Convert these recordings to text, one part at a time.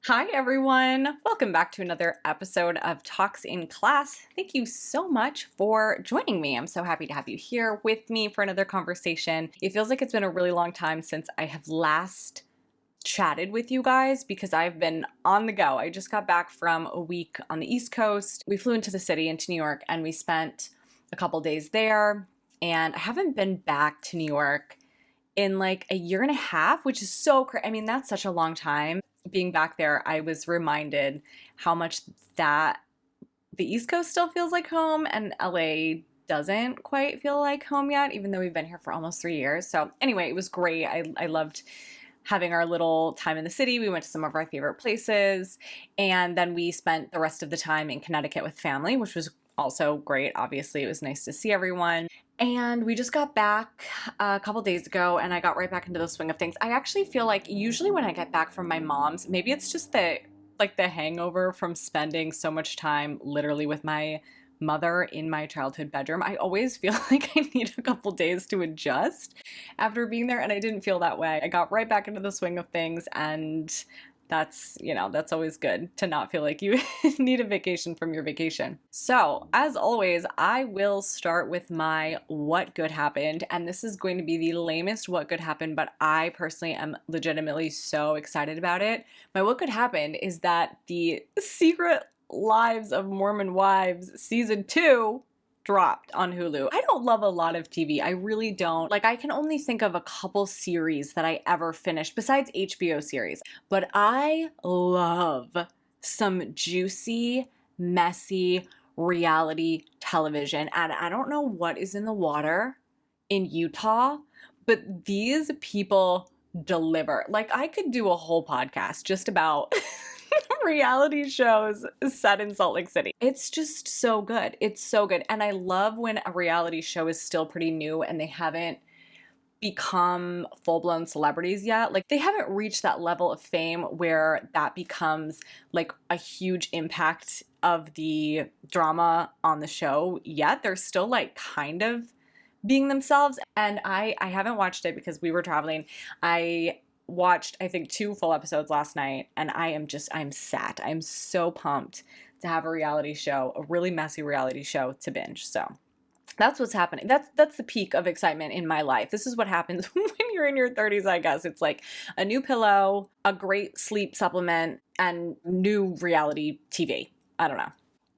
Hi, everyone. Welcome back to another episode of Talks in Class. Thank you so much for joining me. I'm so happy to have you here with me for another conversation. It feels like it's been a really long time since I have last chatted with you guys because I've been on the go. I just got back from a week on the East Coast. We flew into the city, into New York, and we spent a couple days there. And I haven't been back to New York in like a year and a half, which is so crazy. I mean, that's such a long time. Being back there, I was reminded how much that the East Coast still feels like home and LA doesn't quite feel like home yet, even though we've been here for almost 3 years. So anyway, it was great. I loved having our little time in the city. We went to some of our favorite places, and then we spent the rest of the time in Connecticut with family, which was also great. Obviously, it was nice to see everyone. And we just got back a couple days ago, and I got right back into the swing of things. I actually feel like usually when I get back from my mom's, maybe it's just the hangover from spending so much time literally with my mother in my childhood bedroom. I always feel like I need a couple days to adjust after being there, and I didn't feel that way. I got right back into the swing of things, and that's always good to not feel like you need a vacation from your vacation. So, as always, I will start with my what good happened, and this is going to be the lamest what good happened, but I personally am legitimately so excited about it. My what good happened is that the Secret Lives of Mormon Wives season 2 dropped on Hulu. I don't love a lot of TV. I really don't. Like, I can only think of a couple series that I ever finished besides HBO series. But I love some juicy, messy reality television. And I don't know what is in the water in Utah, but these people deliver. Like, I could do a whole podcast just about reality shows set in Salt Lake City. It's just so good. It's so good. And I love when a reality show is still pretty new and they haven't become full-blown celebrities yet. Like, they haven't reached that level of fame where that becomes like a huge impact of the drama on the show yet. They're still like kind of being themselves. And I haven't watched it because we were traveling. I watched, I think, 2 full episodes last night, and I'm set. I'm so pumped to have a reality show, a really messy reality show to binge. So that's what's happening. That's the peak of excitement in my life. This is what happens when you're in your 30s, I guess. It's like a new pillow, a great sleep supplement, and new reality TV. I don't know.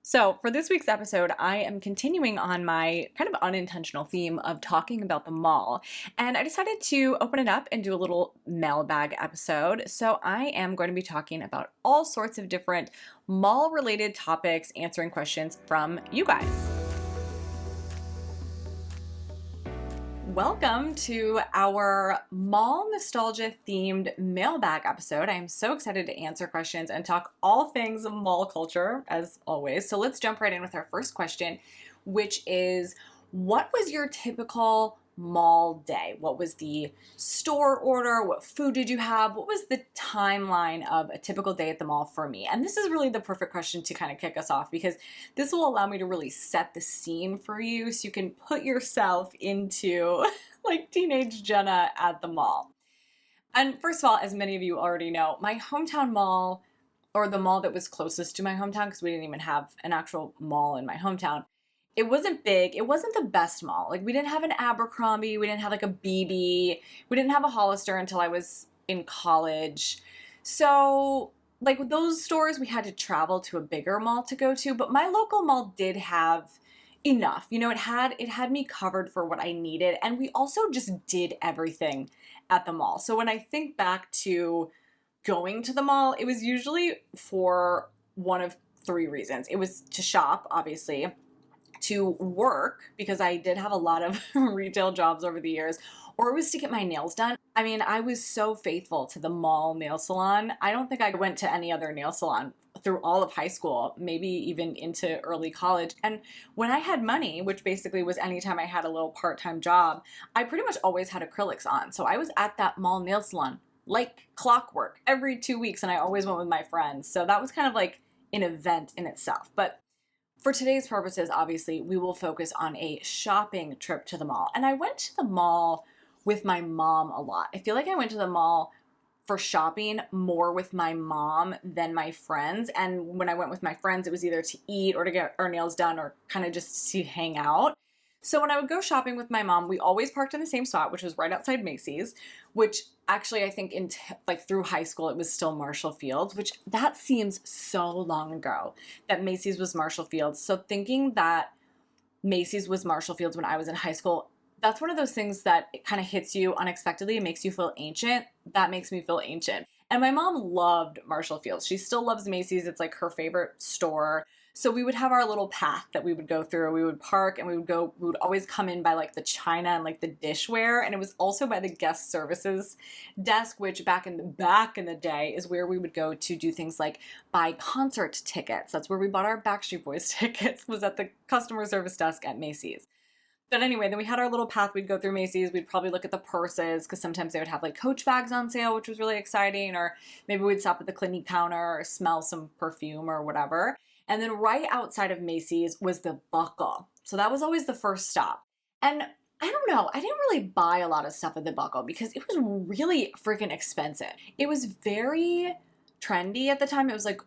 So for this week's episode, I am continuing on my kind of unintentional theme of talking about the mall, and I decided to open it up and do a little mailbag episode. So I am going to be talking about all sorts of different mall-related topics, answering questions from you guys. Welcome to our mall nostalgia themed mailbag episode. I am so excited to answer questions and talk all things mall culture as always. So let's jump right in with our first question, which is, what was your typical mall day? What was the store order? What food did you have? What was the timeline of a typical day at the mall for me? And this is really the perfect question to kind of kick us off, because this will allow me to really set the scene for you so you can put yourself into like teenage Jenna at the mall. And first of all, as many of you already know, my hometown mall, or the mall that was closest to my hometown, because we didn't even have an actual mall in my hometown, it wasn't big. It wasn't the best mall. Like, we didn't have an Abercrombie. We didn't have like a BB. We didn't have a Hollister until I was in college. So like with those stores, we had to travel to a bigger mall to go to. But my local mall did have enough. You know, it had me covered for what I needed. And we also just did everything at the mall. So when I think back to going to the mall, it was usually for one of 3 reasons. It was to shop, obviously, to work, because I did have a lot of retail jobs over the years, or it was to get my nails done. I mean, I was so faithful to the mall nail salon. I don't think I went to any other nail salon through all of high school, maybe even into early college. And when I had money, which basically was anytime I had a little part-time job, I pretty much always had acrylics on. So I was at that mall nail salon like clockwork every 2 weeks, and I always went with my friends. So that was kind of like an event in itself. But for today's purposes, obviously, we will focus on a shopping trip to the mall. And I went to the mall with my mom a lot. I feel like I went to the mall for shopping more with my mom than my friends. And when I went with my friends, it was either to eat or to get our nails done or kind of just to hang out. So when I would go shopping with my mom, we always parked in the same spot, which was right outside Macy's, which actually I think like through high school, it was still Marshall Fields, which that seems so long ago that Macy's was Marshall Fields. So thinking that Macy's was Marshall Fields when I was in high school, that's one of those things that it kind of hits you unexpectedly. It makes you feel ancient. That makes me feel ancient. And my mom loved Marshall Fields. She still loves Macy's. It's like her favorite store. So we would have our little path that we would go through. We would park and we would always come in by like the china and like the dishware. And it was also by the guest services desk, which back in the day is where we would go to do things like buy concert tickets. That's where we bought our Backstreet Boys tickets, was at the customer service desk at Macy's. But anyway, then we had our little path. We'd go through Macy's. We'd probably look at the purses because sometimes they would have like Coach bags on sale, which was really exciting. Or maybe we'd stop at the Clinique counter or smell some perfume or whatever. And then right outside of Macy's was the Buckle. So that was always the first stop. And I don't know, I didn't really buy a lot of stuff at the Buckle because it was really freaking expensive. It was very trendy at the time. It was like,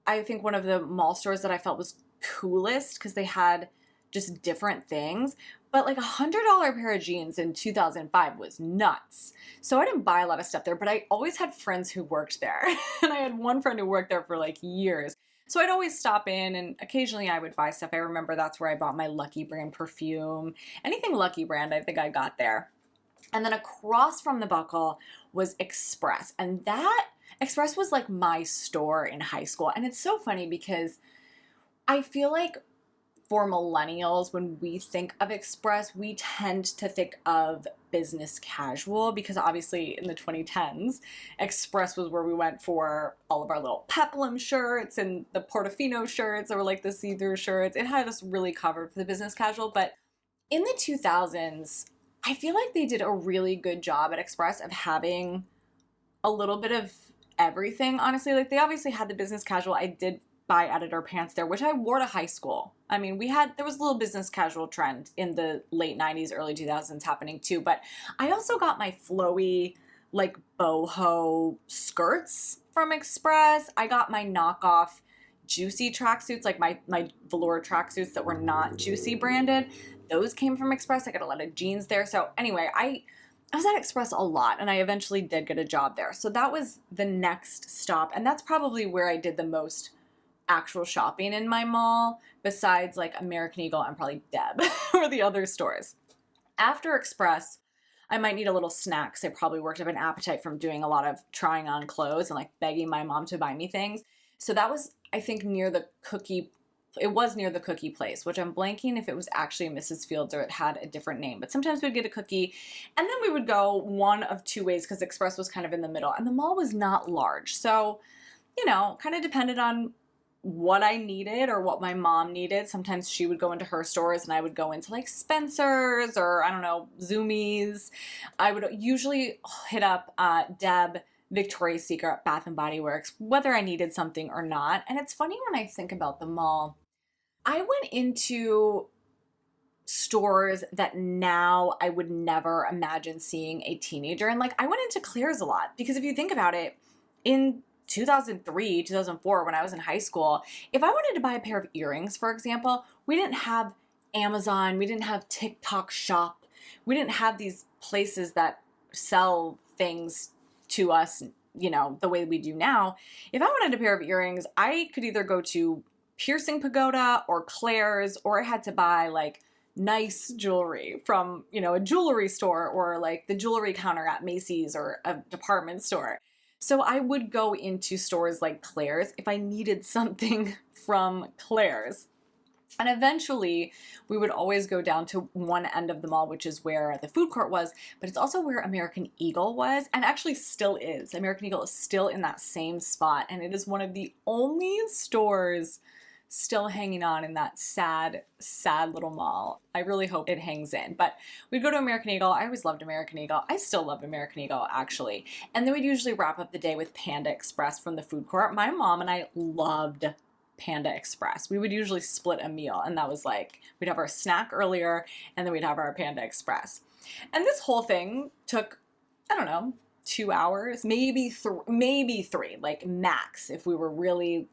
I think one of the mall stores that I felt was coolest because they had just different things. But like $100 pair of jeans in 2005 was nuts. So I didn't buy a lot of stuff there, but I always had friends who worked there. And I had one friend who worked there for like years. So I'd always stop in and occasionally I would buy stuff. I remember that's where I bought my Lucky Brand perfume. Anything Lucky Brand, I think I got there. And then across from the Buckle was Express. And that Express was like my store in high school. And it's so funny because I feel like for millennials, when we think of Express, we tend to think of business casual because obviously in the 2010s, Express was where we went for all of our little peplum shirts and the Portofino shirts, or like the see-through shirts. It had us really covered for the business casual. But in the 2000s, I feel like they did a really good job at Express of having a little bit of everything, honestly. Like they obviously had the business casual. I did buy editor pants there, which I wore to high school. I mean, there was a little business casual trend in the late 90s, early 2000s happening too, but I also got my flowy, like boho skirts from Express. I got my knockoff Juicy tracksuits, like my velour tracksuits that were not Juicy branded. Those came from Express. I got a lot of jeans there. So anyway, I was at Express a lot and I eventually did get a job there. So that was the next stop. And that's probably where I did the most actual shopping in my mall, besides like American Eagle and probably Deb or the other stores. After Express, I might need a little snack because I probably worked up an appetite from doing a lot of trying on clothes and like begging my mom to buy me things. So that was, I think, it was near the cookie place, which I'm blanking if it was actually Mrs. Fields or it had a different name. But sometimes we'd get a cookie and then we would go one of two ways because Express was kind of in the middle and the mall was not large. So, kind of depended on what I needed or what my mom needed. Sometimes she would go into her stores and I would go into like Spencer's or I don't know, Zoomies. I would usually hit up Deb, Victoria's Secret, Bath and Body Works, whether I needed something or not. And it's funny when I think about the mall, I went into stores that now I would never imagine seeing a teenager. And like I went into Claire's a lot because if you think about it, in 2003, 2004, when I was in high school, if I wanted to buy a pair of earrings, for example, we didn't have Amazon, we didn't have TikTok Shop, we didn't have these places that sell things to us, the way we do now. If I wanted a pair of earrings, I could either go to Piercing Pagoda or Claire's, or I had to buy like nice jewelry from, a jewelry store or like the jewelry counter at Macy's or a department store. So I would go into stores like Claire's if I needed something from Claire's. And eventually, we would always go down to one end of the mall, which is where the food court was, but it's also where American Eagle was, and actually still is. American Eagle is still in that same spot, and it is one of the only stores still hanging on in that sad, sad little mall. I really hope it hangs in. But we'd go to American Eagle. I always loved American Eagle. I still love American Eagle, actually. And then we'd usually wrap up the day with Panda Express from the food court. My mom and I loved Panda Express. We would usually split a meal, and that was like, we'd have our snack earlier, and then we'd have our Panda Express. And this whole thing took, I don't know, 2 hours, maybe three, like max if we were really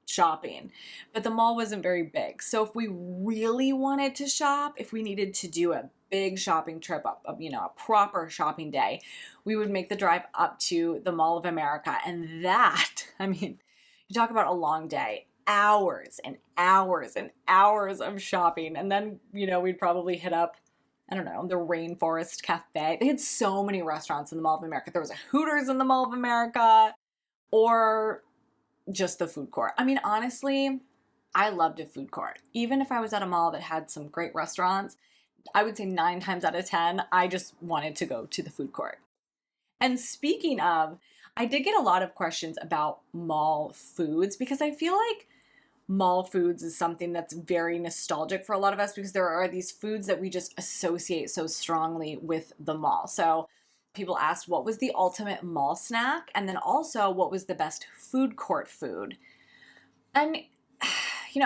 shopping. But the mall wasn't very big. So if we really wanted to shop, if we needed to do a big shopping trip, a proper shopping day, we would make the drive up to the Mall of America. And that, I mean, you talk about a long day, hours and hours and hours of shopping. And then, we'd probably hit up, I don't know, the Rainforest Cafe. They had so many restaurants in the Mall of America. There was a Hooters in the Mall of America, or just the food court. I mean, honestly, I loved a food court. Even if I was at a mall that had some great restaurants, I would say 9 times out of 10, I just wanted to go to the food court. And speaking of, I did get a lot of questions about mall foods because I feel like mall foods is something that's very nostalgic for a lot of us because there are these foods that we just associate so strongly with the mall. So people asked what was the ultimate mall snack, and then also what was the best food court food. And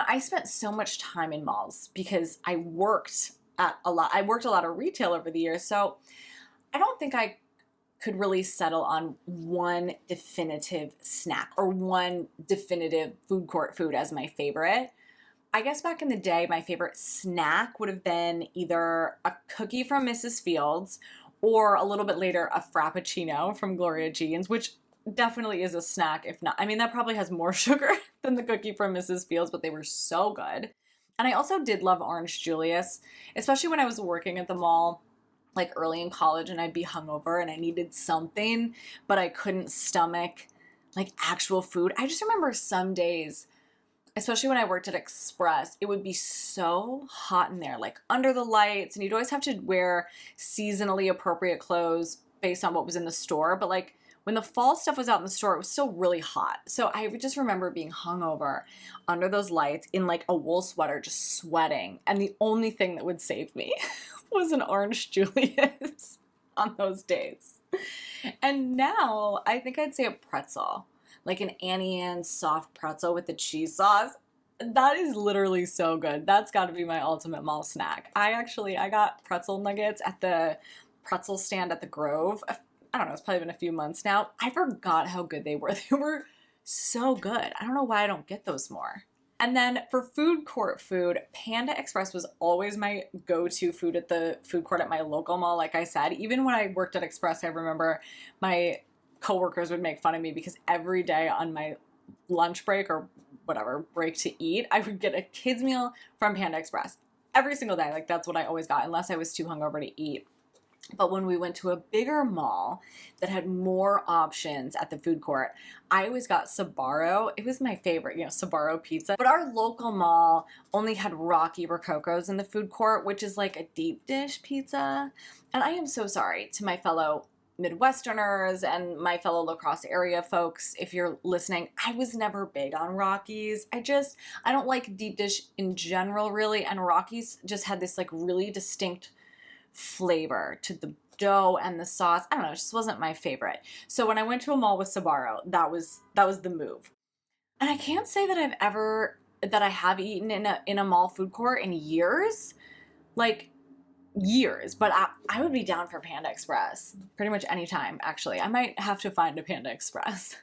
I spent so much time in malls because I worked a lot of retail over the years. So I don't think I could really settle on one definitive snack or one definitive food court food as my favorite. I guess back in the day, my favorite snack would have been either a cookie from Mrs. Fields or a little bit later, a Frappuccino from Gloria Jean's, which definitely is a snack, if not, I mean, that probably has more sugar than the cookie from Mrs. Fields, but they were so good. And I also did love Orange Julius, especially when I was working at the mall, like early in college, and I'd be hungover and I needed something, but I couldn't stomach like actual food. I just remember some days, especially when I worked at Express, it would be so hot in there, like under the lights, and you'd always have to wear seasonally appropriate clothes based on what was in the store. But like when the fall stuff was out in the store, it was still really hot. So I would just remember being hungover under those lights in like a wool sweater, just sweating. And the only thing that would save me was an Orange Julius on those days. And now I think I'd say a pretzel. Like an Annie Ann's soft pretzel with the cheese sauce. That is literally so good. That's got to be my ultimate mall snack. I got pretzel nuggets at the pretzel stand at the Grove. I don't know, it's probably been a few months now. I forgot how good they were. They were so good. I don't know why I don't get those more. And then for food court food, Panda Express was always my go-to food at the food court at my local mall, like I said. Even when I worked at Express, I remember my coworkers would make fun of me because every day on my lunch break or whatever break to eat, I would get a kids meal from Panda Express every single day. Like that's what I always got unless I was too hungover to eat. But when we went to a bigger mall that had more options at the food court, I always got Sbarro. It was my favorite, Sbarro pizza. But our local mall only had Rocky Rococos in the food court, which is like a deep dish pizza. And I am so sorry to my fellow Midwesterners and my fellow La Crosse area folks, if you're listening, I was never big on Rockies. I don't like deep dish in general, really. And Rockies just had this like really distinct flavor to the dough and the sauce. I don't know, it just wasn't my favorite. So when I went to a mall with Sbarro, that was the move. And I can't say that I have eaten in a mall food court in years. Like years, but I would be down for Panda Express pretty much anytime, actually. I might have to find a Panda Express.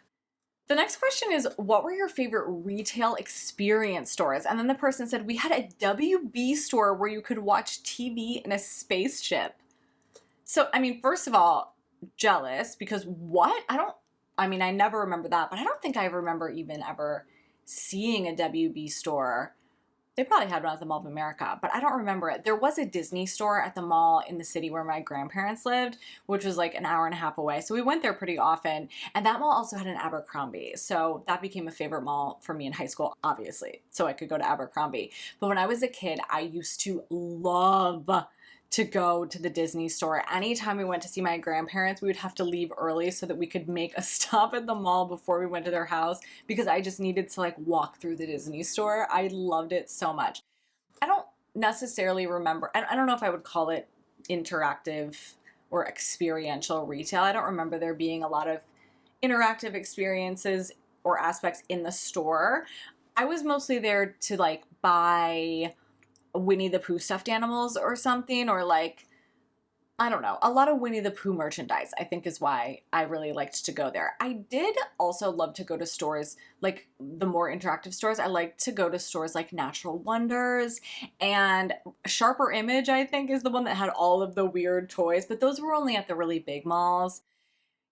The next question is, what were your favorite retail experience stores? And then the person said, we had a WB store where you could watch TV in a spaceship. So, I mean, first of all, jealous because what? I never remember that, but I don't think I remember even ever seeing a WB store. They probably had one at the Mall of America, but I don't remember it. There was a Disney store at the mall in the city where my grandparents lived, which was like an hour and a half away. So we went there pretty often. And that mall also had an Abercrombie. So that became a favorite mall for me in high school, obviously, so I could go to Abercrombie. But when I was a kid, I used to love to go to the Disney store. Anytime we went to see my grandparents, we would have to leave early so that we could make a stop at the mall before we went to their house because I just needed to like walk through the Disney store. I loved it so much. I don't necessarily remember, I don't know if I would call it interactive or experiential retail. I don't remember there being a lot of interactive experiences or aspects in the store. I was mostly there to like buy Winnie the Pooh stuffed animals or something, or like I don't know, a lot of Winnie the Pooh merchandise, I think is why I really liked to go there. I did also love to go to stores like the more interactive stores. I like to go to stores like Natural Wonders and Sharper Image, I think, is the one that had all of the weird toys, but those were only at the really big malls.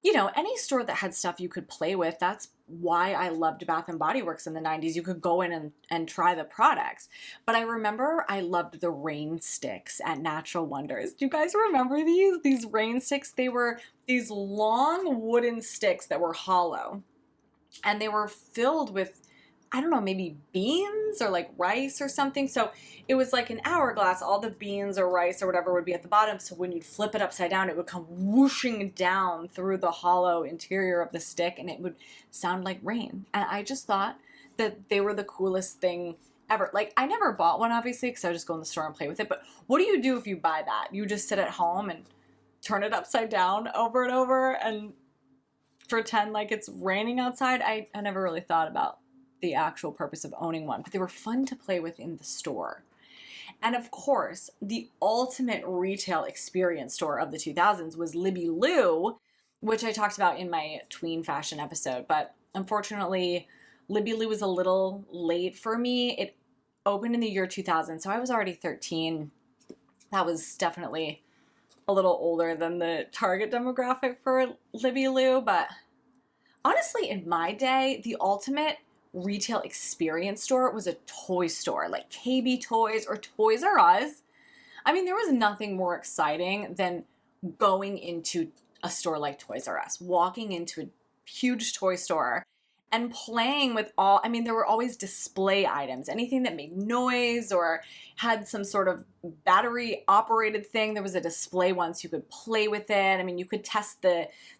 You know, any store that had stuff you could play with. That's why I loved Bath and Body Works in the 90s. You could go in and try the products. But I remember I loved the rain sticks at Natural Wonders. Do you guys remember these? These rain sticks, they were these long wooden sticks that were hollow. And they were filled with, I don't know, maybe beans or like rice or something. So it was like an hourglass. All the beans or rice or whatever would be at the bottom. So when you'd flip it upside down, it would come whooshing down through the hollow interior of the stick and it would sound like rain. And I just thought that they were the coolest thing ever. Like, I never bought one, obviously, because I would just go in the store and play with it. But what do you do if you buy that? You just sit at home and turn it upside down over and over and pretend like it's raining outside. I never really thought about the actual purpose of owning one, but they were fun to play with in the store. And of course, the ultimate retail experience store of the 2000s was Libby Lou, which I talked about in my tween fashion episode. But unfortunately, Libby Lou was a little late for me. It opened in the year 2000, so I was already 13. That was definitely a little older than the target demographic for Libby Lou. But honestly, in my day, the ultimate retail experience store was a toy store, like KB Toys or Toys R Us. I mean, there was nothing more exciting than going into a store like Toys R Us, walking into a huge toy store and playing with all, I mean, there were always display items, anything that made noise or had some sort of battery operated thing. There was a display once you could play with it. I mean, you could test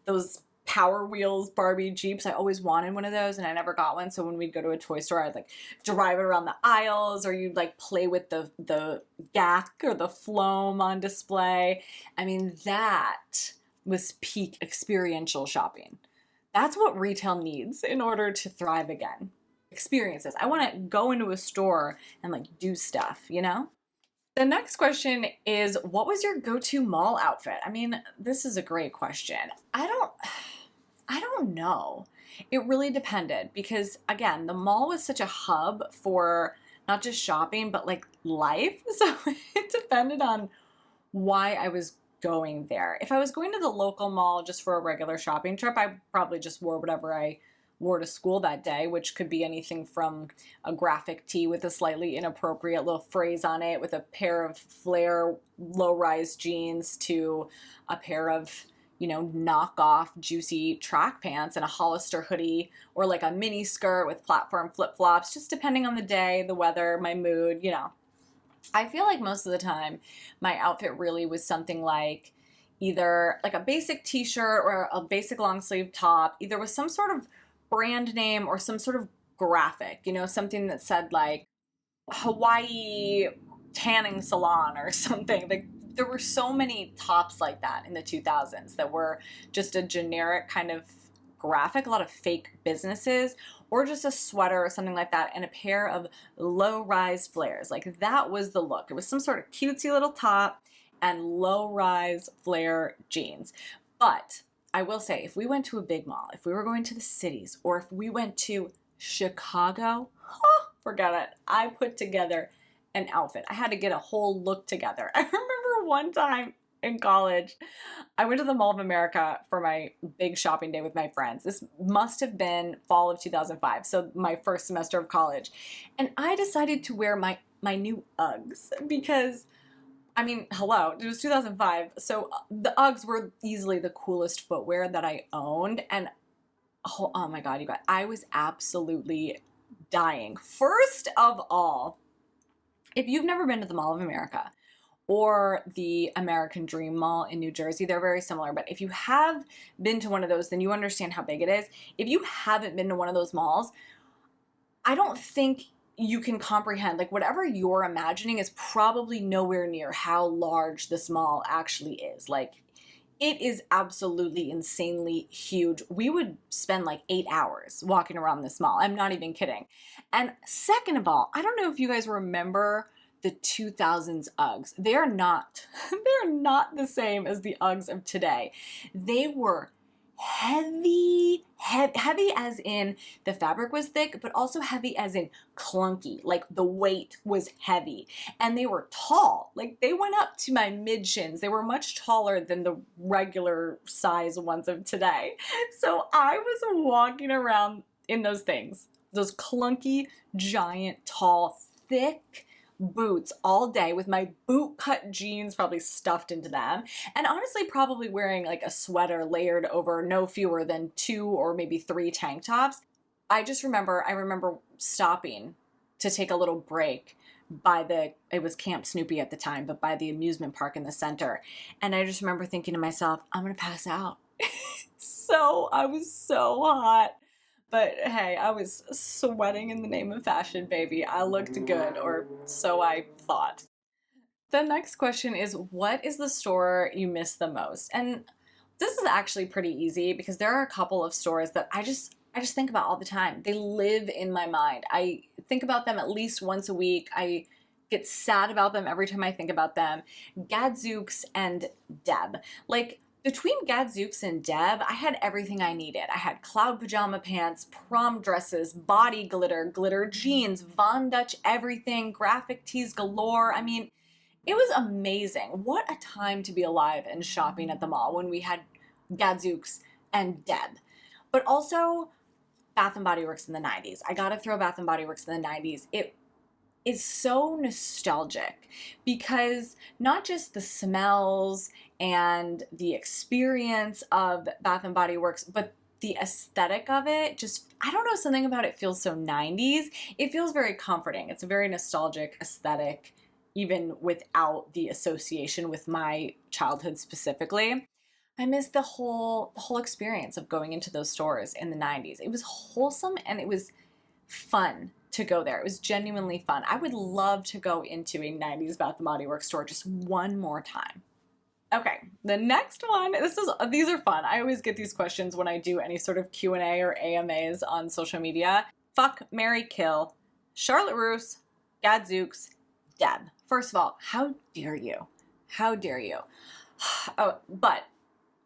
those Power Wheels Barbie Jeeps. I always wanted one of those and I never got one. So when we'd go to a toy store, I'd like drive it around the aisles or you'd like play with the GAC or the Floam on display. I mean, that was peak experiential shopping. That's what retail needs in order to thrive again. Experiences. I want to go into a store and like do stuff, you know? The next question is, what was your go-to mall outfit? I mean, this is a great question. I don't know. It really depended because, again, the mall was such a hub for not just shopping, but like life. So it depended on why I was going there. If I was going to the local mall just for a regular shopping trip, I probably just wore whatever I wore to school that day, which could be anything from a graphic tee with a slightly inappropriate little phrase on it with a pair of flare low-rise jeans to a pair of, you know, knockoff juicy track pants and a Hollister hoodie or like a mini skirt with platform flip-flops, just depending on the day, the weather, my mood, you know. I feel like most of the time my outfit really was something like either like a basic t-shirt or a basic long sleeve top, either with some sort of brand name or some sort of graphic, you know, something that said like Hawaii tanning salon or something. Like there were so many tops like that in the 2000s that were just a generic kind of graphic, a lot of fake businesses, or just a sweater or something like that and a pair of low-rise flares. Like that was the look. It was some sort of cutesy little top and low-rise flare jeans. But I will say, if we went to a big mall, if we were going to the cities, or if we went to Chicago, forget it. I put together an outfit. I had to get a whole look together. I remember one time in college, I went to the Mall of America for my big shopping day with my friends. This must have been fall of 2005, so my first semester of college. And I decided to wear my new Uggs because, I mean, hello, it was 2005, so the Uggs were easily the coolest footwear that I owned. And oh my God, you guys, I was absolutely dying. First of all, if you've never been to the Mall of America, or the American Dream Mall in New Jersey. They're very similar, but if you have been to one of those, then you understand how big it is. If you haven't been to one of those malls, I don't think you can comprehend, like whatever you're imagining is probably nowhere near how large this mall actually is. Like it is absolutely insanely huge. We would spend like 8 hours walking around this mall. I'm not even kidding. And second of all, I don't know if you guys remember the 2000s Uggs. They're not, they're not the same as the Uggs of today. They were heavy as in the fabric was thick, but also heavy as in clunky. Like the weight was heavy. And they were tall. Like they went up to my mid shins. They were much taller than the regular size ones of today. So I was walking around in those things, those clunky, giant, tall, thick boots all day with my boot cut jeans probably stuffed into them, and honestly probably wearing like a sweater layered over no fewer than 2 or maybe 3 tank tops. I remember stopping to take a little break by it was Camp Snoopy at the time, but by the amusement park in the center. And I just remember thinking to myself, I'm gonna pass out. I was so hot. But hey, I was sweating in the name of fashion, baby. I looked good, or so I thought. The next question is, what is the store you miss the most? And this is actually pretty easy because there are a couple of stores that I just think about all the time. They live in my mind. I think about them at least once a week. I get sad about them every time I think about them. Gadzooks and Deb. Like, between Gadzooks and Deb, I had everything I needed. I had cloud pajama pants, prom dresses, body glitter, glitter jeans, Von Dutch everything, graphic tees galore. I mean, it was amazing. What a time to be alive and shopping at the mall when we had Gadzooks and Deb. But also Bath and Body Works in the 90s. I gotta throw Bath and Body Works in the 90s. It is so nostalgic because not just the smells and the experience of Bath and Body Works, but the aesthetic of it, just, I don't know, something about it feels so 90s. It feels very comforting. It's a very nostalgic aesthetic, even without the association with my childhood specifically. I miss the whole experience of going into those stores in the 90s. It was wholesome and it was fun to go there. It was genuinely fun. I would love to go into a 90s Bath & Body Works store just one more time. Okay, the next one, these are fun. I always get these questions when I do any sort of Q&A or AMAs on social media. Fuck, marry, kill, Charlotte Russe, Gadzooks, Deb. First of all, how dare you? How dare you? Oh, but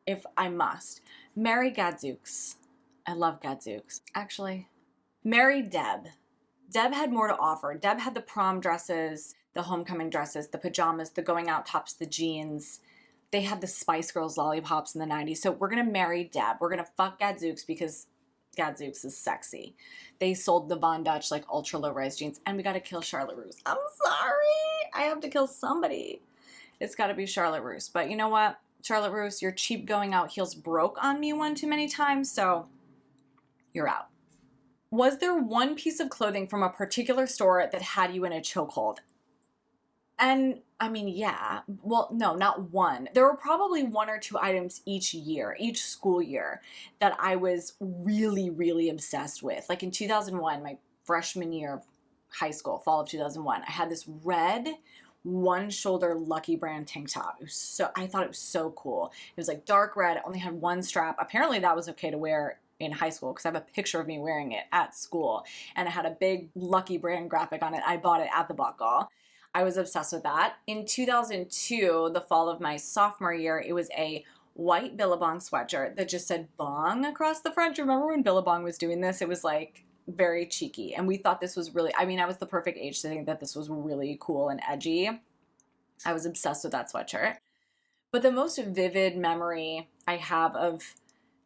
if I must, marry Gadzooks. I love Gadzooks. Actually, marry Deb. Deb had more to offer. Deb had the prom dresses, the homecoming dresses, the pajamas, the going out tops, the jeans. They had the Spice Girls lollipops in the 90s. So we're going to marry Deb. We're going to fuck Gadzooks because Gadzooks is sexy. They sold the Von Dutch like ultra low rise jeans, and we got to kill Charlotte Russe. I'm sorry. I have to kill somebody. It's got to be Charlotte Russe. But you know what? Charlotte Russe, your cheap going out heels broke on me one too many times, so you're out. Was there one piece of clothing from a particular store that had you in a chokehold? And I mean, yeah. Well, no, not one. There were probably 1 or 2 items each year, each school year, that I was really, really obsessed with. Like in 2001, my freshman year of high school, fall of 2001, I had this red one-shoulder Lucky Brand tank top. I thought it was so cool. It was like dark red, only had one strap. Apparently that was okay to wear in high school because I have a picture of me wearing it at school, and it had a big Lucky Brand graphic on it. I bought it at the Buckle. I was obsessed with that. In 2002, the fall of my sophomore year, it was a white Billabong sweatshirt that just said Bong across the front. Do you remember when Billabong was doing this? It was like very cheeky, and we thought this was really, I mean, I was the perfect age to think that this was really cool and edgy. I was obsessed with that sweatshirt. But the most vivid memory I have of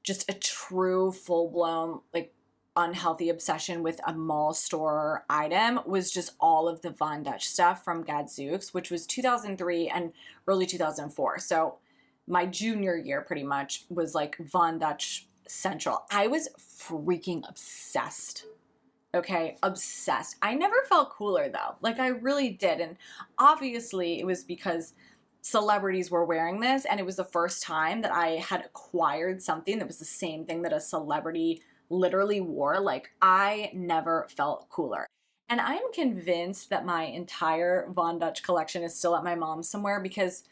just a true full-blown like unhealthy obsession with a mall store item was just all of the Von Dutch stuff from Gadzooks, which was 2003 and early 2004. So my junior year pretty much was like Von Dutch central. I was freaking obsessed. Okay, obsessed. I never felt cooler though. Like I really did. And obviously it was because celebrities were wearing this, and it was the first time that I had acquired something that was the same thing that a celebrity literally wore. Like I never felt cooler. And I'm convinced that my entire Von Dutch collection is still at my mom's somewhere because,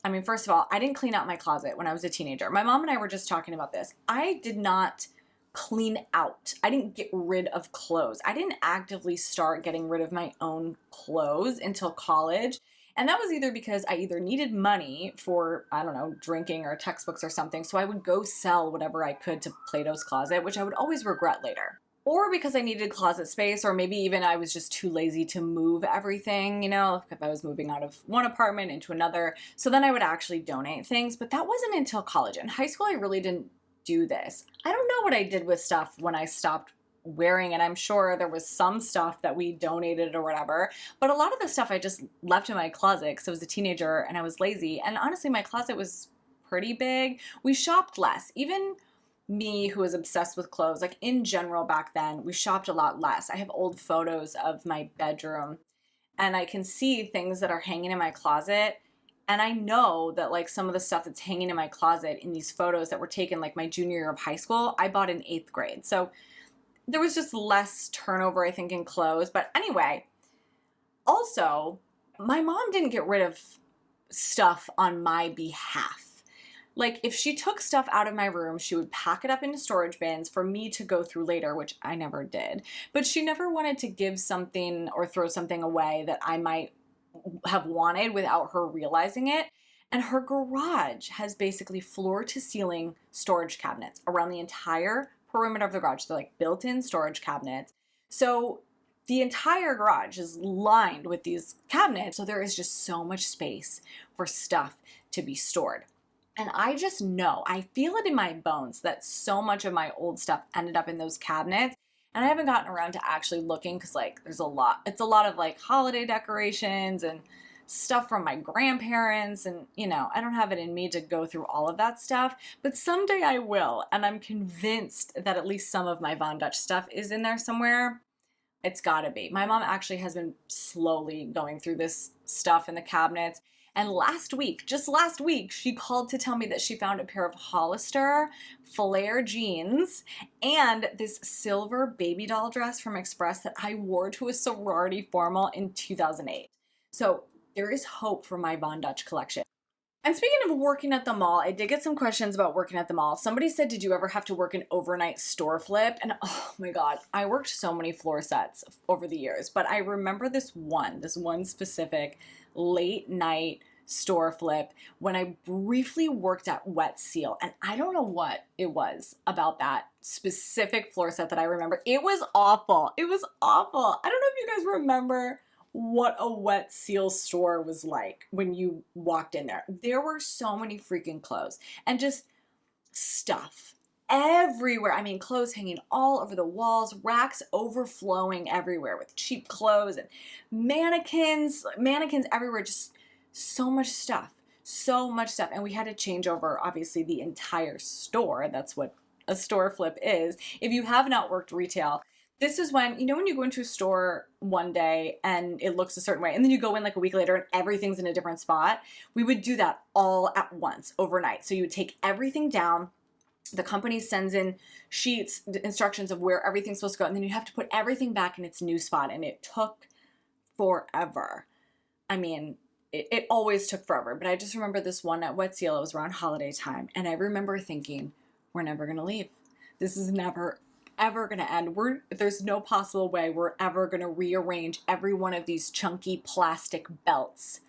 I mean, first of all, I didn't clean out my closet when I was a teenager. My mom and I were just talking about this. I did not clean out. I didn't get rid of clothes. I didn't actively start getting rid of my own clothes until college. And that was either because I either needed money for, I don't know, drinking or textbooks or something. So I would go sell whatever I could to Plato's Closet, which I would always regret later. Or because I needed closet space, or maybe even I was just too lazy to move everything, if I was moving out of one apartment into another. So then I would actually donate things. But that wasn't until college. In high school, I really didn't do this. I don't know what I did with stuff when I stopped wearing it. I'm sure there was some stuff that we donated or whatever, but a lot of the stuff I just left in my closet because I was a teenager and I was lazy. And honestly, my closet was pretty big. We shopped less. Even me, who was obsessed with clothes, like in general back then, we shopped a lot less. I have old photos of my bedroom and I can see things that are hanging in my closet. And I know that like some of the stuff that's hanging in my closet in these photos that were taken like my junior year of high school, I bought in 8th grade. So there was just less turnover, I think, in clothes. But anyway, also, my mom didn't get rid of stuff on my behalf. Like, if she took stuff out of my room, she would pack it up into storage bins for me to go through later, which I never did. But she never wanted to give something or throw something away that I might have wanted without her realizing it. And her garage has basically floor to ceiling storage cabinets around the entire perimeter of the garage. They're like built-in storage cabinets. So the entire garage is lined with these cabinets. So there is just so much space for stuff to be stored. And I just know, I feel it in my bones that so much of my old stuff ended up in those cabinets. And I haven't gotten around to actually looking because like there's a lot. It's a lot of like holiday decorations and stuff from my grandparents. And, I don't have it in me to go through all of that stuff. But someday I will. And I'm convinced that at least some of my Von Dutch stuff is in there somewhere. It's gotta be. My mom actually has been slowly going through this stuff in the cabinets. And just last week, she called to tell me that she found a pair of Hollister flare jeans and this silver baby doll dress from Express that I wore to a sorority formal in 2008. So there is hope for my Von Dutch collection. And speaking of working at the mall, I did get some questions about working at the mall. Somebody said, did you ever have to work an overnight store flip? And oh my God, I worked so many floor sets over the years, but I remember this one specific late night store flip when I briefly worked at Wet Seal. And I don't know what it was about that specific floor set that I remember. It was awful. It was awful. I don't know if you guys remember what a Wet Seal store was like when you walked in there. There were so many freaking clothes and just stuff everywhere. I mean, clothes hanging all over the walls, racks overflowing everywhere with cheap clothes and mannequins everywhere, just so much stuff. And we had to change over, obviously, the entire store. That's what a store flip is. If you have not worked retail, this is when you go into a store one day and it looks a certain way, and then you go in like a week later and everything's in a different spot. We would do that all at once overnight. So you would take everything down. The company sends in sheets, instructions of where everything's supposed to go, and then you have to put everything back in its new spot. And it took forever. I mean, it always took forever. But I just remember this one at Wet Seal. It was around holiday time. And I remember thinking, we're never going to leave. This is never ever going to end. There's no possible way we're ever going to rearrange every one of these chunky plastic belts.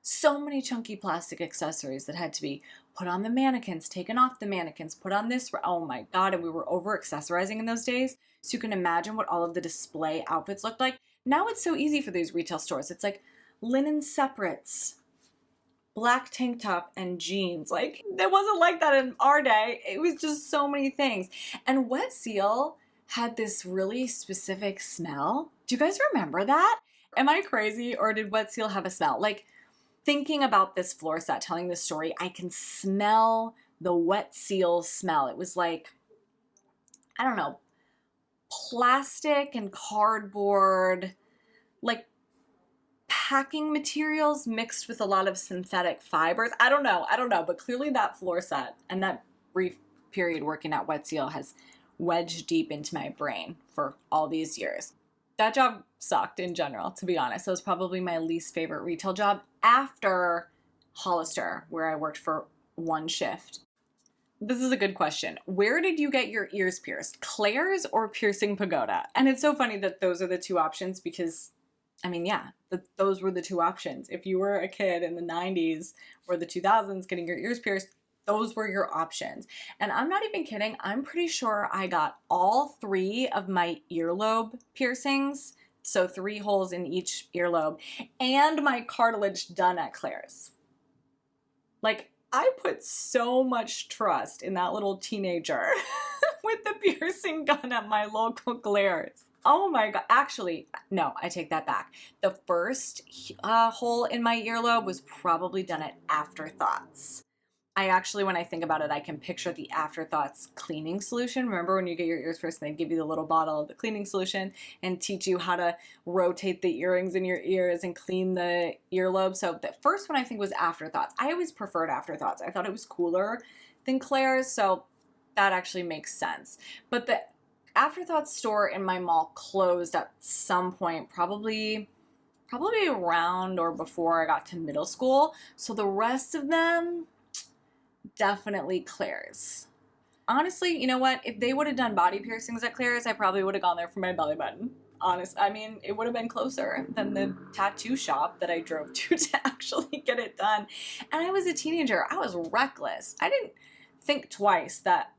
So many chunky plastic accessories that had to be put on the mannequins, taken off the mannequins, put on this. Oh my God. And we were over accessorizing in those days. So you can imagine what all of the display outfits looked like. Now it's so easy for these retail stores. It's like linen separates, black tank top and jeans. Like, it wasn't like that in our day. It was just so many things. And Wet Seal had this really specific smell. Do you guys remember that? Am I crazy, or did Wet Seal have a smell? Like, thinking about this floor set, telling this story, I can smell the Wet Seal smell. It was like, I don't know, plastic and cardboard, like packing materials mixed with a lot of synthetic fibers. I don't know, but clearly that floor set and that brief period working at Wet Seal has wedged deep into my brain for all these years. That job sucked in general, to be honest. It was probably my least favorite retail job after Hollister, where I worked for one shift. This is a good question. Where did you get your ears pierced? Claire's or Piercing Pagoda? And it's so funny that those are the two options because, I mean, yeah, those were the two options. If you were a kid in the 90s or the 2000s getting your ears pierced, those were your options. And I'm not even kidding. I'm pretty sure I got all three of my earlobe piercings, so 3 holes in each earlobe, and my cartilage done at Claire's. Like, I put so much trust in that little teenager with the piercing gun at my local Claire's. Oh my God. Actually, no, I take that back. The first hole in my earlobe was probably done at Afterthoughts. I actually, when I think about it, I can picture the Afterthoughts cleaning solution. Remember when you get your ears pierced, they give you the little bottle of the cleaning solution and teach you how to rotate the earrings in your ears and clean the earlobe. So the first one I think was Afterthoughts. I always preferred Afterthoughts. I thought it was cooler than Claire's, so that actually makes sense. But the Afterthoughts store in my mall closed at some point, probably around or before I got to middle school. So the rest of them, definitely Claire's. Honestly, you know what? If they would have done body piercings at Claire's, I probably would have gone there for my belly button. I mean, it would have been closer than the tattoo shop that I drove to actually get it done. And I was a teenager. I was reckless. I didn't think twice that,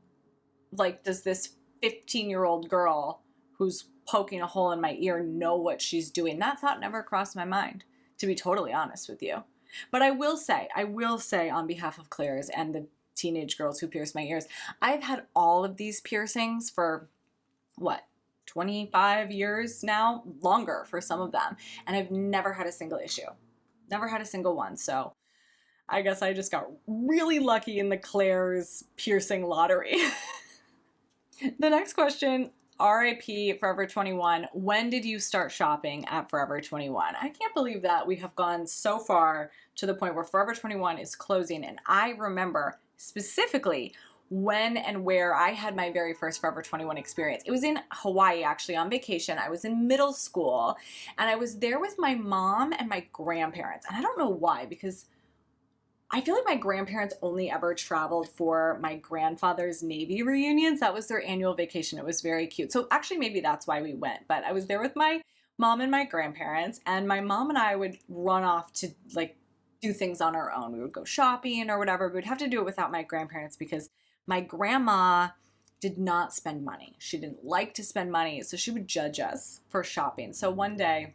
like, does this 15-year-old girl who's poking a hole in my ear know what she's doing? That thought never crossed my mind, to be totally honest with you. But I will say on behalf of Claire's and the teenage girls who pierce my ears, I've had all of these piercings for, 25 years now? Longer for some of them. And I've never had a single issue. Never had a single one. So I guess I just got really lucky in the Claire's piercing lottery. The next question, RIP Forever 21. When did you start shopping at Forever 21? I can't believe that we have gone so far to the point where Forever 21 is closing. And I remember specifically when and where I had my very first Forever 21 experience. It was in Hawaii, actually, on vacation. I was in middle school, and I was there with my mom and my grandparents. And I don't know why, because I feel like my grandparents only ever traveled for my grandfather's Navy reunions. That was their annual vacation. It was very cute. So actually, maybe that's why we went. But I was there with my mom and my grandparents, and my mom and I would run off to, like, do things on our own. We would go shopping or whatever. We would have to do it without my grandparents because my grandma did not spend money. She didn't like to spend money, so she would judge us for shopping. So one day,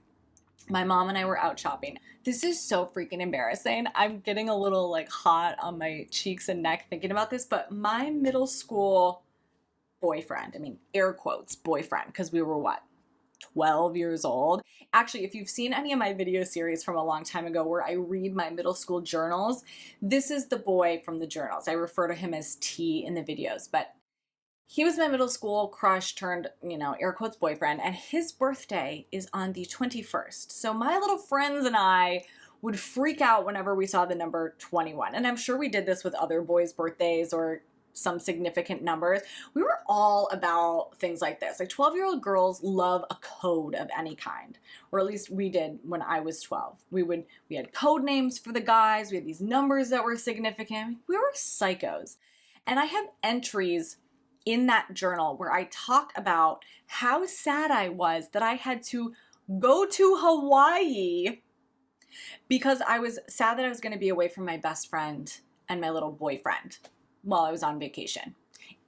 my mom and I were out shopping. This is so freaking embarrassing. I'm getting a little, like, hot on my cheeks and neck thinking about this, but my middle school boyfriend, I mean, air quotes, boyfriend, because we were, 12 years old. Actually, if you've seen any of my video series from a long time ago where I read my middle school journals, this is the boy from the journals. I refer to him as T in the videos, but he was my middle school crush turned, air quotes boyfriend, and his birthday is on the 21st. So my little friends and I would freak out whenever we saw the number 21. And I'm sure we did this with other boys' birthdays or some significant numbers. We were all about things like this. Like, 12-year-old girls love a code of any kind, or at least we did when I was 12. We had code names for the guys. We had these numbers that were significant. We were psychos. And I have entries in that journal where I talk about how sad I was that I had to go to Hawaii because I was sad that I was going to be away from my best friend and my little boyfriend while I was on vacation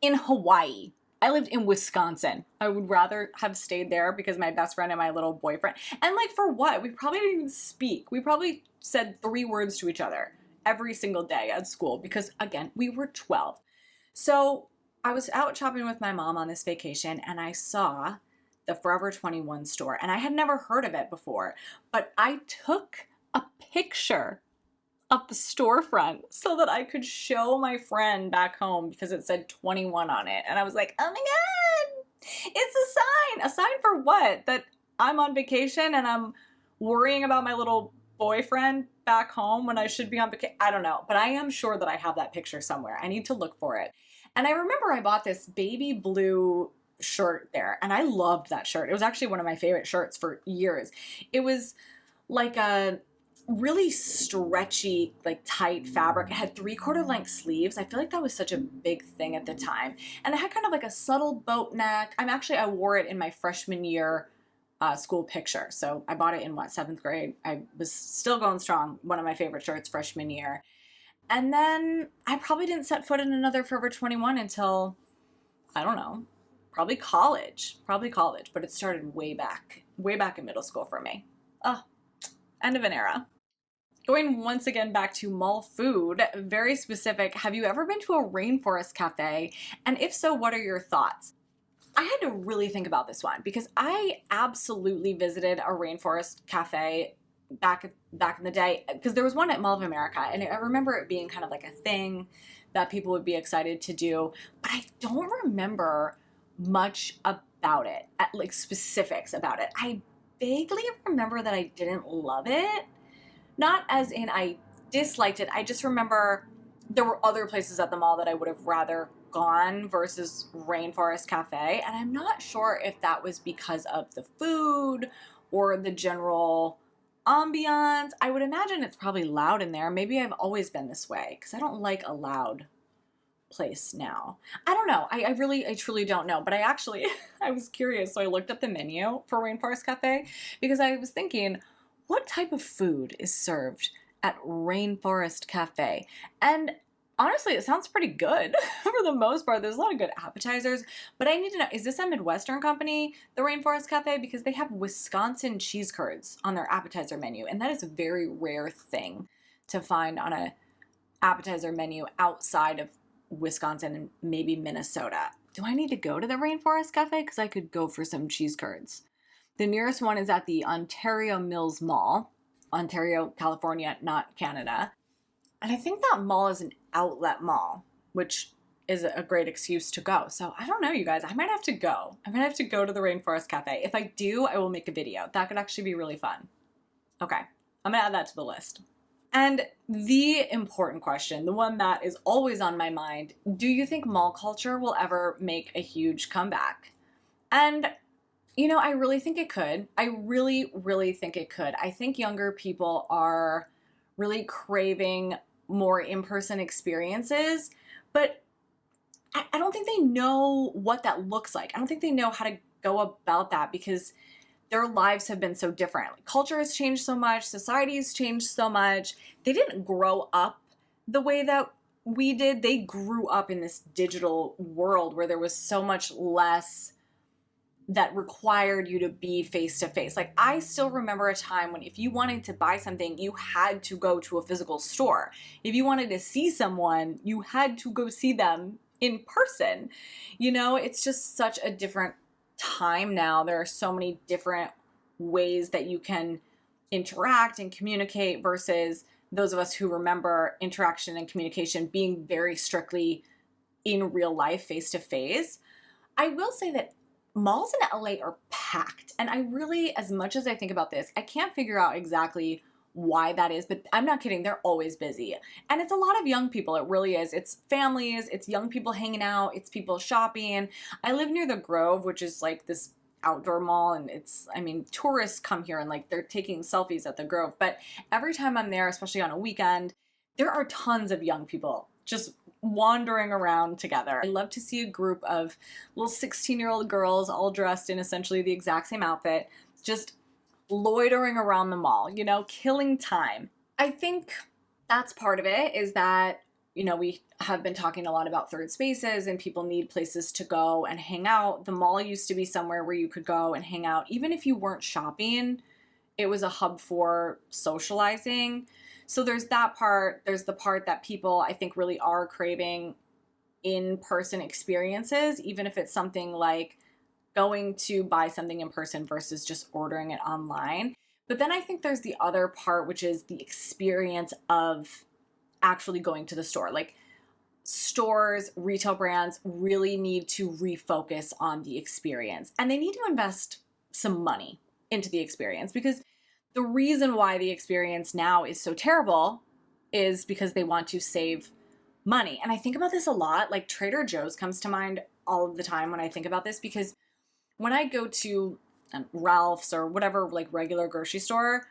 in Hawaii. I lived in Wisconsin. I would rather have stayed there because my best friend and my little boyfriend. And, like, for what? We probably didn't even speak. We probably said 3 words to each other every single day at school because, again, we were 12. So I was out shopping with my mom on this vacation, and I saw the Forever 21 store, and I had never heard of it before, but I took a picture of the storefront so that I could show my friend back home because it said 21 on it. And I was like, oh my God, it's a sign. A sign for what? That I'm on vacation and I'm worrying about my little boyfriend back home when I should be on vacation? I don't know, but I am sure that I have that picture somewhere. I need to look for it. And I remember I bought this baby blue shirt there, and I loved that shirt. It was actually one of my favorite shirts for years. It was like a really stretchy, like tight fabric. It had 3/4 length sleeves. I feel like that was such a big thing at the time. And it had kind of like a subtle boat neck. I wore it in my freshman year school picture. So I bought it in 7th grade. I was still going strong. One of my favorite shirts freshman year. And then I probably didn't set foot in another Forever 21 until, I don't know, probably college, but it started way back in middle school for me. Oh, end of an era. Going once again back to mall food, very specific. Have you ever been to a Rainforest Cafe? And if so, what are your thoughts? I had to really think about this one because I absolutely visited a Rainforest Cafe back in the day, because there was one at Mall of America, and I remember it being kind of like a thing that people would be excited to do, but I don't remember much about it, like specifics about it. I vaguely remember that I didn't love it. Not as in I disliked it. I just remember there were other places at the mall that I would have rather gone versus Rainforest Cafe. And I'm not sure if that was because of the food or the general ambiance. I would imagine it's probably loud in there. Maybe I've always been this way because I don't like a loud place now. I don't know. I truly don't know. But I was curious. So I looked up the menu for Rainforest Cafe because I was thinking, what type of food is served at Rainforest Cafe? And honestly, it sounds pretty good for the most part. There's a lot of good appetizers, but I need to know, is this a Midwestern company, the Rainforest Cafe? Because they have Wisconsin cheese curds on their appetizer menu, and that is a very rare thing to find on a appetizer menu outside of Wisconsin and maybe Minnesota. Do I need to go to the Rainforest Cafe? Because I could go for some cheese curds. The nearest one is at the Ontario Mills Mall, Ontario, California, not Canada. And I think that mall is an outlet mall, which is a great excuse to go. So I don't know, you guys. I might have to go. I might have to go to the Rainforest Cafe. If I do, I will make a video. That could actually be really fun. Okay, I'm going to add that to the list. And the important question, the one that is always on my mind, do you think mall culture will ever make a huge comeback? And I really think it could. I really, really think it could. I think younger people are really craving more in-person experiences, but I don't think they know what that looks like. I don't think they know how to go about that because their lives have been so different. Culture has changed so much. Society has changed so much. They didn't grow up the way that we did. They grew up in this digital world where there was so much less that required you to be face to face. Like, I still remember a time when if you wanted to buy something, you had to go to a physical store. If you wanted to see someone, you had to go see them in person. It's just such a different time now. There are so many different ways that you can interact and communicate versus those of us who remember interaction and communication being very strictly in real life, face to face. I will say that malls in LA are packed. And I really, as much as I think about this, I can't figure out exactly why that is, but I'm not kidding. They're always busy. And it's a lot of young people. It really is. It's families, it's young people hanging out, it's people shopping. I live near the Grove, which is like this outdoor mall, and tourists come here and like they're taking selfies at the Grove. But every time I'm there, especially on a weekend, there are tons of young people just wandering around together. I love to see a group of little 16-year-old girls all dressed in essentially the exact same outfit, just loitering around the mall, killing time. I think that's part of it, is that, we have been talking a lot about third spaces and people need places to go and hang out. The mall used to be somewhere where you could go and hang out. Even if you weren't shopping, it was a hub for socializing. So there's that part. There's the part that people, I think, really are craving in-person experiences, even if it's something like going to buy something in person versus just ordering it online. But then I think there's the other part, which is the experience of actually going to the store. Like, stores, retail brands really need to refocus on the experience, and they need to invest some money into the experience, because the reason why the experience now is so terrible is because they want to save money. And I think about this a lot. Like, Trader Joe's comes to mind all of the time when I think about this, because when I go to Ralph's or whatever, like, regular grocery store,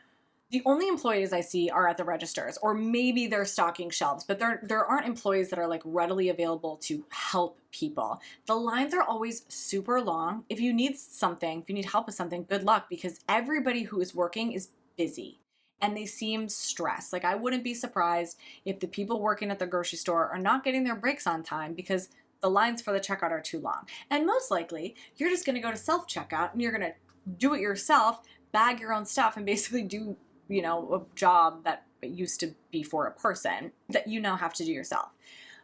The only employees I see are at the registers, or maybe they're stocking shelves, but there aren't employees that are like readily available to help people. The lines are always super long. If you need something, if you need help with something, good luck, because everybody who is working is busy and they seem stressed. Like, I wouldn't be surprised if the people working at the grocery store are not getting their breaks on time because the lines for the checkout are too long. And most likely, you're just going to go to self-checkout and you're going to do it yourself, bag your own stuff, and basically do, a job that used to be for a person that you now have to do yourself.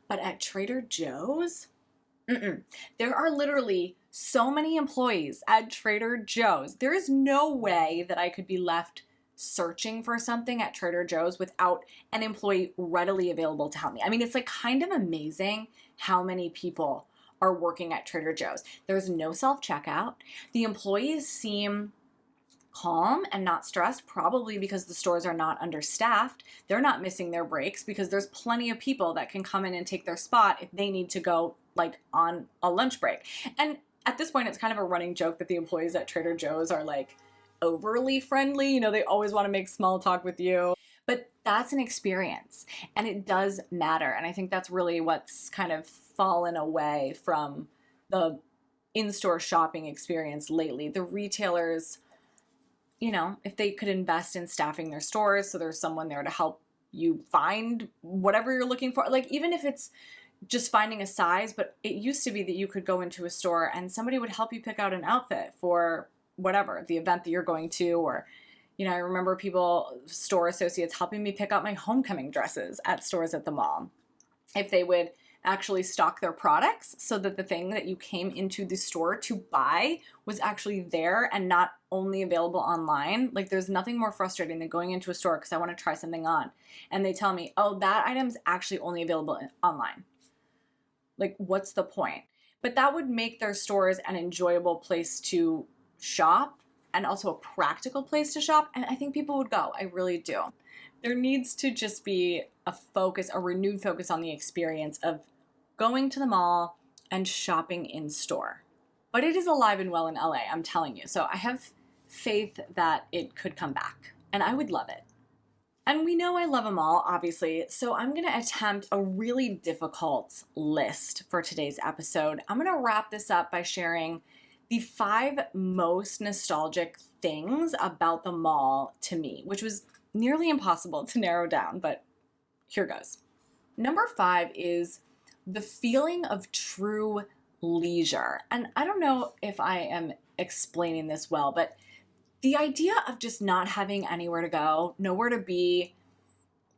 But at Trader Joe's, there are literally so many employees at Trader Joe's. There is no way that I could be left searching for something at Trader Joe's without an employee readily available to help me. I mean, it's like kind of amazing how many people are working at Trader Joe's. There's no self-checkout. The employees seem calm and not stressed, probably because the stores are not understaffed. They're not missing their breaks because there's plenty of people that can come in and take their spot if they need to go like on a lunch break. And at this point, it's kind of a running joke that the employees at Trader Joe's are like overly friendly. They always want to make small talk with you. But that's an experience and it does matter. And I think that's really what's kind of fallen away from the in-store shopping experience lately. The retailers, if they could invest in staffing their stores so there's someone there to help you find whatever you're looking for. Like, even if it's just finding a size, but it used to be that you could go into a store and somebody would help you pick out an outfit for whatever, the event that you're going to, or, I remember store associates helping me pick out my homecoming dresses at stores at the mall. If they would actually stock their products so that the thing that you came into the store to buy was actually there and not only available online. Like, there's nothing more frustrating than going into a store because I want to try something on and they tell me, oh, that item's actually only available online. Like, what's the point? But that would make their stores an enjoyable place to shop and also a practical place to shop. And I think people would go. I really do. There needs to just be a renewed focus on the experience of going to the mall and shopping in store. But it is alive and well in LA, I'm telling you. So I have faith that it could come back and I would love it. And we know I love them all, obviously. So I'm going to attempt a really difficult list for today's episode. I'm going to wrap this up by sharing the 5 most nostalgic things about the mall to me, which was nearly impossible to narrow down, but here goes. Number 5 is the feeling of true leisure. And I don't know if I am explaining this well, but the idea of just not having anywhere to go, nowhere to be,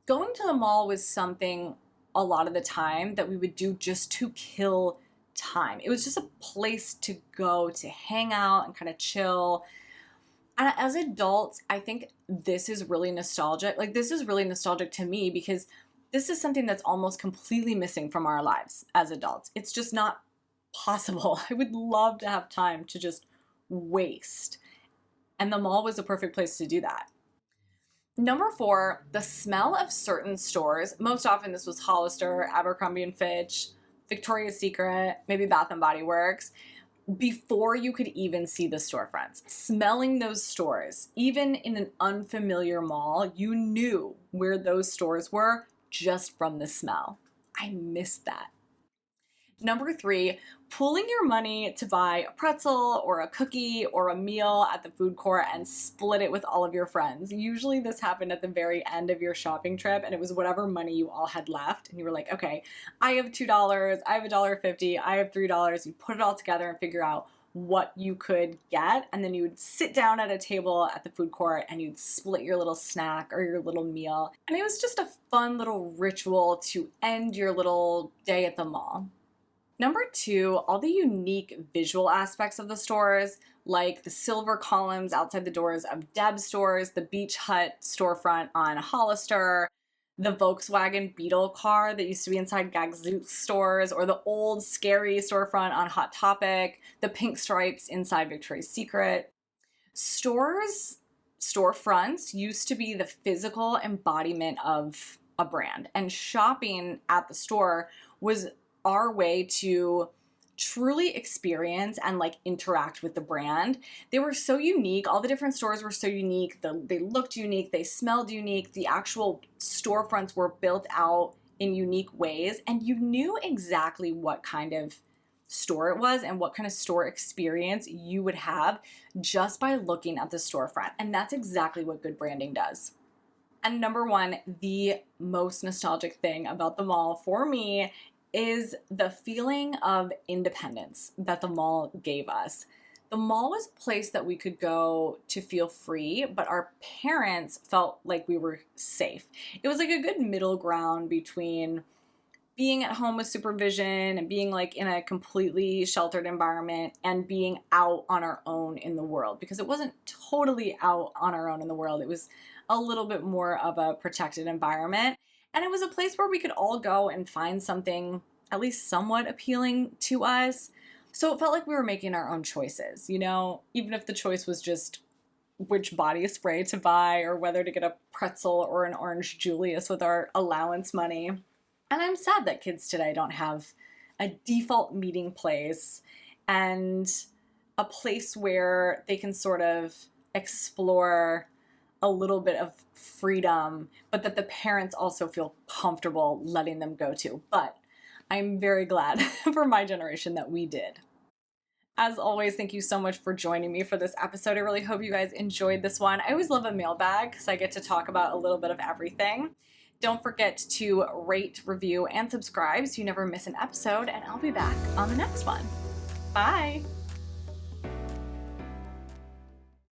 going to the mall was something a lot of the time that we would do just to kill time. It was just a place to go to hang out and kind of chill. And as adults, I think this is really nostalgic. Like, this is really nostalgic to me because this is something that's almost completely missing from our lives as adults. It's just not possible. I would love to have time to just waste. And the mall was the perfect place to do that. Number 4, the smell of certain stores. Most often this was Hollister, Abercrombie & Fitch, Victoria's Secret, maybe Bath & Body Works. Before you could even see the storefronts, smelling those stores, even in an unfamiliar mall, you knew where those stores were just from the smell. I miss that. Number 3, pooling your money to buy a pretzel or a cookie or a meal at the food court and split it with all of your friends. Usually this happened at the very end of your shopping trip and it was whatever money you all had left. And you were like, okay, I have $2, I have $1.50, I have $3. You put it all together and figure out what you could get. And then you would sit down at a table at the food court and you'd split your little snack or your little meal. And it was just a fun little ritual to end your little day at the mall. Number 2, all the unique visual aspects of the stores, like the silver columns outside the doors of Deb's stores, the Beach Hut storefront on Hollister, the Volkswagen Beetle car that used to be inside Gagzook stores, or the old scary storefront on Hot Topic, the pink stripes inside Victoria's Secret. Storefronts used to be the physical embodiment of a brand, and shopping at the store was our way to truly experience and like interact with the brand. They were so unique. All the different stores were so unique. They looked unique. They smelled unique. The actual storefronts were built out in unique ways. And you knew exactly what kind of store it was and what kind of store experience you would have just by looking at the storefront. And that's exactly what good branding does. And number one, the most nostalgic thing about the mall for me is the feeling of independence that the mall gave us. The mall was a place that we could go to feel free, but our parents felt like we were safe. It was like a good middle ground between being at home with supervision and being like in a completely sheltered environment and being out on our own in the world, because it wasn't totally out on our own in the world. It was a little bit more of a protected environment. And it was a place where we could all go and find something at least somewhat appealing to us. So it felt like we were making our own choices, you know, even if the choice was just which body spray to buy or whether to get a pretzel or an orange Julius with our allowance money. And I'm sad that kids today don't have a default meeting place and a place where they can sort of explore a little bit of freedom, but that the parents also feel comfortable letting them go to. But I'm very glad for my generation that we did. As always, thank you so much for joining me for this episode. I really hope you guys enjoyed this one. I always love a mailbag because I get to talk about a little bit of everything. Don't forget to rate, review, and subscribe so you never miss an episode, and I'll be back on the next one. Bye!